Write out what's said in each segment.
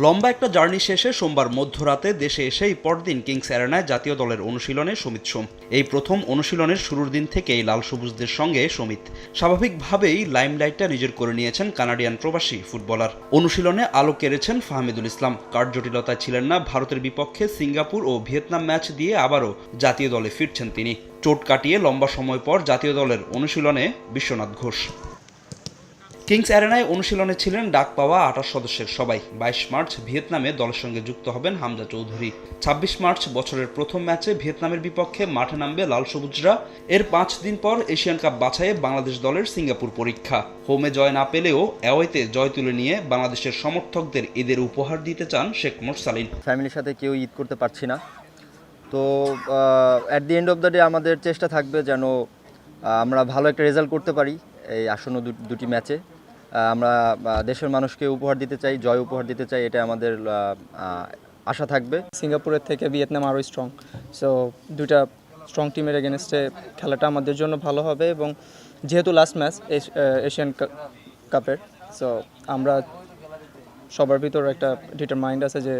লম্বা একটা জার্নি শেষে সোমবার মধ্যরাতে দেশে এসেই পরদিন কিংস অ্যারেনায় জাতীয় দলের অনুশীলনে সমিত সোম। এই প্রথম অনুশীলনের শুরুর দিন থেকেই লাল সবুজদের সঙ্গে সমিত। স্বাভাবিকভাবেই লাইমলাইটটা নিজের করে নিয়েছেন কানাডিয়ান প্রবাসী ফুটবলার। অনুশীলনে আলো কেড়েছেন ফাহমিদুল ইসলাম। কার্ড জটিলতায় ছিলেন না ভারতের বিপক্ষে সিঙ্গাপুর ও ভিয়েতনাম ম্যাচ দিয়ে আবারও জাতীয় দলে ফিরছেন তিনি। চোট কাটিয়ে লম্বা সময় পর জাতীয় দলের অনুশীলনে বিশ্বনাথ ঘোষ। কিংস অ্যারেনায় অনুশীলনে ছিলেন ডাক পাওয়া 28 সদস্যের সবাই। 22 মার্চ ভিয়েতনামে দলের সঙ্গে যুক্ত হবেন হামজা চৌধুরী। 26 মার্চ বছরের প্রথম ম্যাচে ভিয়েতনামের বিপক্ষে মাঠে নামবে লাল সবুজরা। এর 5 দিন পর এশিয়ান কাপ বাছাইয়ে বাংলাদেশ দলের সিঙ্গাপুর পরীক্ষা। হোমে জয় না পেলেও অ্যাওয়েতে জয় তুলে নিয়ে বাংলাদেশের সমর্থকদের ঈদের উপহার দিতে চান শেখ মোরসালিন। ফ্যামিলির সাথে কেউ ঈদ করতে পারছি না, তো at the end of the day আমাদের চেষ্টা থাকবে যেন আমরা ভালো একটা রেজাল্ট করতে পারি। এই আসন্ন দুটি ম্যাচে আমরা দেশের মানুষকে উপহার দিতে চাই, জয় উপহার দিতে চাই, এটা আমাদের আশা থাকবে। সিঙ্গাপুরের থেকে ভিয়েতনাম আরও স্ট্রং, সো দুটা স্ট্রং টিমের এগেনস্টে খেলাটা আমাদের জন্য ভালো হবে। এবং যেহেতু লাস্ট ম্যাচ এশিয়ান কাপের, সো আমরা সবার ভিতর একটা ডিটারমাইন্ড আছে যে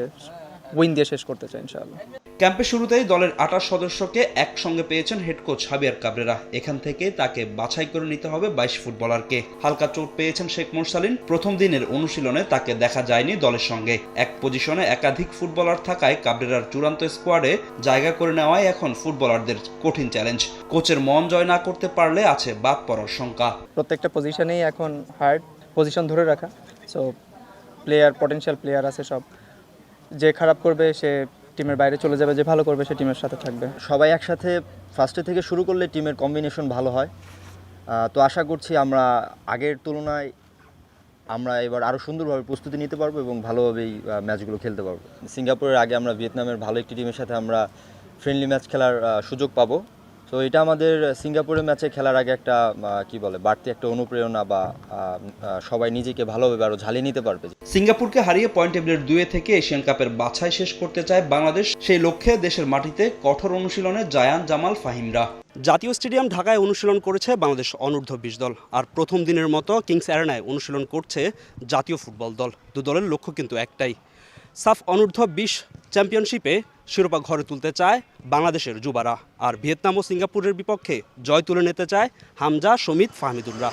উইন দিয়ে শেষ করতে চাই ইনশাআল্লাহ। ক্যাম্পের শুরুতেই দলের 28 সদস্যকে একসঙ্গে পেয়েছেন হেড কোচ হাবিয়ার কাবরেরা। এখান থেকে তাকে বাছাই করে নিতে হবে 22 ফুটবলারকে। হালকা চোট পেয়েছেন শেখ মোরসালিন। প্রথম দিনের অনুশীলনে তাকে দেখা যায়নি দলের সঙ্গে। এক পজিশনে একাধিক ফুটবলার থাকায় কাবরেরার চূড়ান্ত স্কোয়াডে জায়গা করে নেওয়াই এখন ফুটবলারদের কঠিন চ্যালেঞ্জ। কোচের মন জয় না করতে পারলে আছে বাদ পড়ার শঙ্কা। প্রত্যেকটা পজিশনেই এখন হার্ড পজিশন ধরে রাখা, সো পটেনশিয়াল প্লেয়ার আছে সব। যে খারাপ করবে সে টিমের বাইরে চলে যাবে, যে ভালো করবে সে টিমের সাথে থাকবে। সবাই একসাথে ফার্স্টে থেকে শুরু করলে টিমের কম্বিনেশন ভালো হয়। তো আশা করছি আমরা আগের তুলনায় আমরা এবার আরও সুন্দরভাবে প্রস্তুতি নিতে পারবো এবং ভালোভাবেই ম্যাচগুলো খেলতে পারবো। সিঙ্গাপুরের আগে আমরা ভিয়েতনামের ভালো একটি টিমের সাথে আমরা ফ্রেন্ডলি ম্যাচ খেলার সুযোগ পাবো। তো এটা আমাদের সিঙ্গাপুরের ম্যাচে খেলার আগে একটা বাড়তি একটা অনুপ্রেরণা, বা সবাই নিজেকে ভালোভাবে আরও ঝালিয়ে নিতে পারবে। সিঙ্গাপুরকে হারিয়ে পয়েন্ট টেবিলের 2 থেকে এশিয়ান কাপের বাছাই শেষ করতে চায় বাংলাদেশ। সেই লক্ষ্যে দেশের মাটিতে কঠোর অনুশীলনে জায়ান জামাল ফাহিমরা। জাতীয় স্টেডিয়াম ঢাকায় অনুশীলন করেছে বাংলাদেশ অনূর্ধ্ব 20 দল। আর প্রথম দিনের মতো কিংস অ্যারেনায় অনুশীলন করছে জাতীয় ফুটবল দল। দু দলের লক্ষ্য কিন্তু একটাই, সাফ অনূর্ধ্ব 20 চ্যাম্পিয়নশিপে শিরোপা ঘরে তুলতে চায় বাংলাদেশের যুবারা। আর ভিয়েতনাম ও সিঙ্গাপুরের বিপক্ষে জয় তুলে নিতে চায় হামজা, সমিত, ফাহমিদুলরা।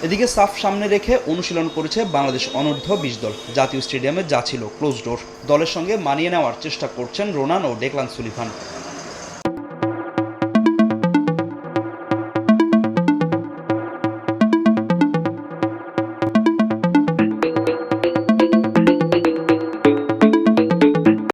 এদিকে সাফ সামনে রেখে অনুশীলন করেছে বাংলাদেশ অনূর্ধ্ব 20 দল। জাতীয় স্টেডিয়ামে যা ছিল ক্লোজ ডোর। দলের সঙ্গে মানিয়ে নেওয়ার চেষ্টা করছেন রোনান ও ডেকলান সুলিভান।